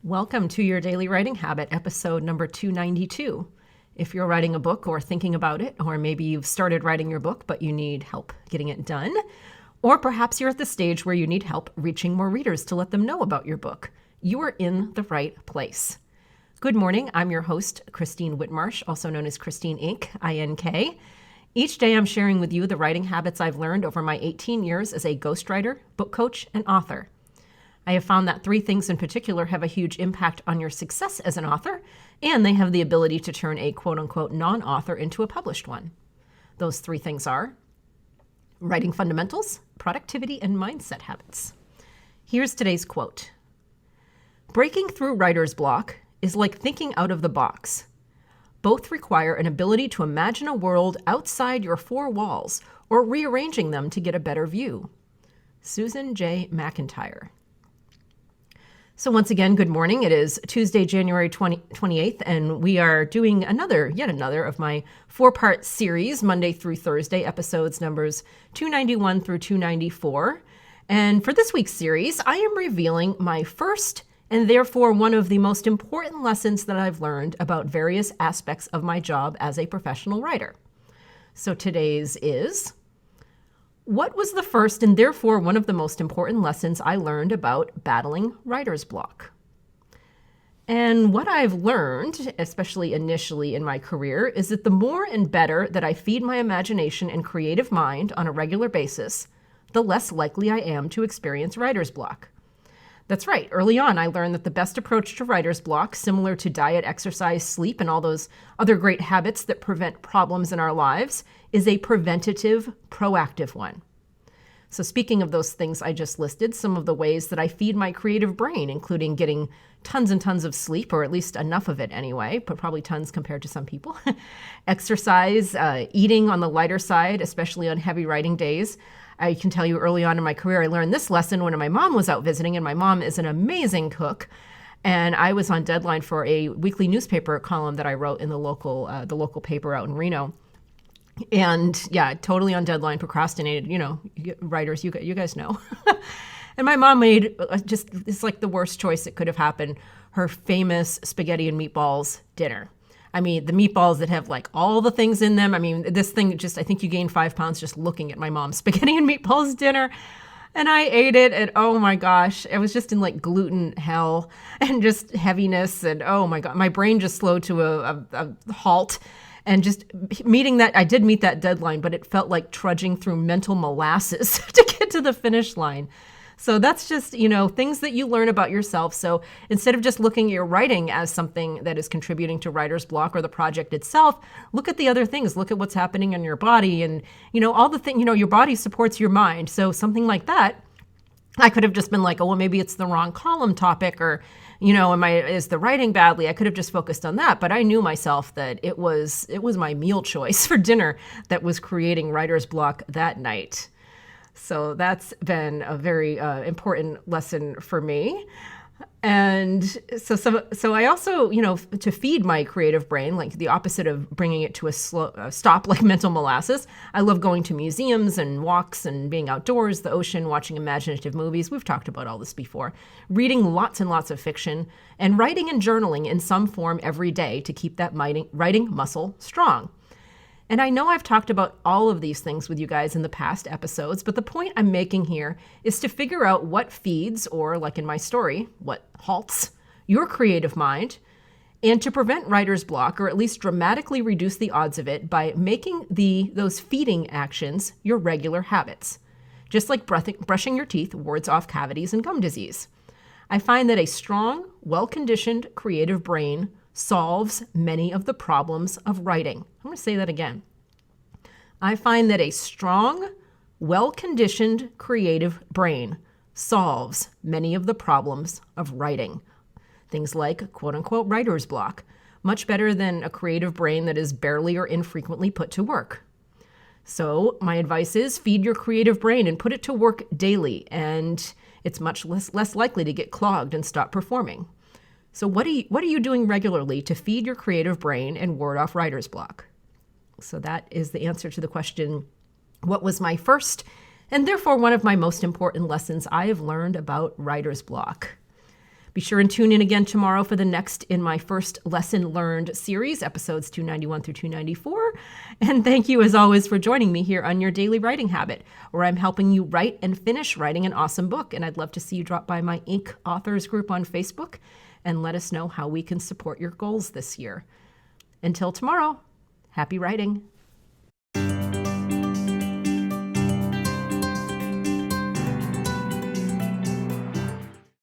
Welcome to your Daily Writing Habit, episode number 292. If you're writing a book or thinking about it, or maybe you've started writing your book but you need help getting it done, or perhaps you're at the stage where you need help reaching more readers to let them know about your book, you are in the right place. Good morning, I'm your host, Christine Whitmarsh, also known as Christine Inc., I-N-K. Each day I'm sharing with you the writing habits I've learned over my 18 years as a ghostwriter, book coach, and author. I have found that three things in particular have a huge impact on your success as an author, and they have the ability to turn a quote-unquote non-author into a published one. Those three things are writing fundamentals, productivity, and mindset habits. Here's today's quote. Breaking through writer's block is like thinking out of the box. Both require an ability to imagine a world outside your four walls or rearranging them to get a better view. Susan J. McIntyre. So once again, good morning. It is Tuesday, January 28th, and we are doing yet another of my four-part series, Monday through Thursday, episodes numbers 291 through 294. And for this week's series, I am revealing my first and therefore one of the most important lessons that I've learned about various aspects of my job as a professional writer. So today's is, what was the first and therefore one of the most important lessons I learned about battling writer's block? And what I've learned, especially initially in my career, is that the more and better that I feed my imagination and creative mind on a regular basis, the less likely I am to experience writer's block. That's right. Early on, I learned that the best approach to writer's block, similar to diet, exercise, sleep, and all those other great habits that prevent problems in our lives, is a preventative, proactive one. So speaking of those things I just listed, some of the ways that I feed my creative brain, including getting tons and tons of sleep, or at least enough of it anyway, but probably tons compared to some people. Exercise, eating on the lighter side, especially on heavy writing days. I can tell you early on in my career, I learned this lesson when my mom was out visiting, and my mom is an amazing cook. And I was on deadline for a weekly newspaper column that I wrote in the local paper out in Reno. And yeah, totally on deadline, procrastinated, writers, you guys know. And my mom made it's like the worst choice that could have happened, her famous spaghetti and meatballs dinner. I mean, the meatballs that have like all the things in them. I mean, this thing I think you gain 5 pounds just looking at my mom's spaghetti and meatballs dinner. And I ate it, and oh my gosh, I was just in like gluten hell and just heaviness. And oh my God, my brain just slowed to a halt. And just I did meet that deadline, but it felt like trudging through mental molasses to get to the finish line. So that's just, things that you learn about yourself. So instead of just looking at your writing as something that is contributing to writer's block or the project itself, look at the other things. Look at what's happening in your body and, all the things, your body supports your mind. So something like that, I could have just been like, oh, well, maybe it's the wrong column topic, or, is the writing badly? I could have just focused on that. But I knew myself that it was my meal choice for dinner that was creating writer's block that night. So that's been a very important lesson for me. And so I also, to feed my creative brain, like the opposite of bringing it to a stop like mental molasses, I love going to museums and walks and being outdoors, the ocean, watching imaginative movies. We've talked about all this before. Reading lots and lots of fiction and writing and journaling in some form every day to keep that writing muscle strong. And I know I've talked about all of these things with you guys in the past episodes, but the point I'm making here is to figure out what feeds, or like in my story, what halts your creative mind, and to prevent writer's block, or at least dramatically reduce the odds of it by making those feeding actions your regular habits. Just like brushing your teeth wards off cavities and gum disease. I find that a strong, well-conditioned creative brain solves many of the problems of writing. I'm going to say that again. I find that a strong, well-conditioned creative brain solves many of the problems of writing. Things like quote-unquote writer's block, much better than a creative brain that is barely or infrequently put to work. So my advice is feed your creative brain and put it to work daily, and it's much less likely to get clogged and stop performing. So what are you doing regularly to feed your creative brain and ward off writer's block? So that is the answer to the question, what was my first and therefore one of my most important lessons I have learned about writer's block? Be sure and tune in again tomorrow for the next in my first Lesson Learned series, episodes 291 through 294. And thank you, as always, for joining me here on Your Daily Writing Habit, where I'm helping you write and finish writing an awesome book. And I'd love to see you drop by my Inc. Authors group on Facebook and let us know how we can support your goals this year. Until tomorrow, happy writing.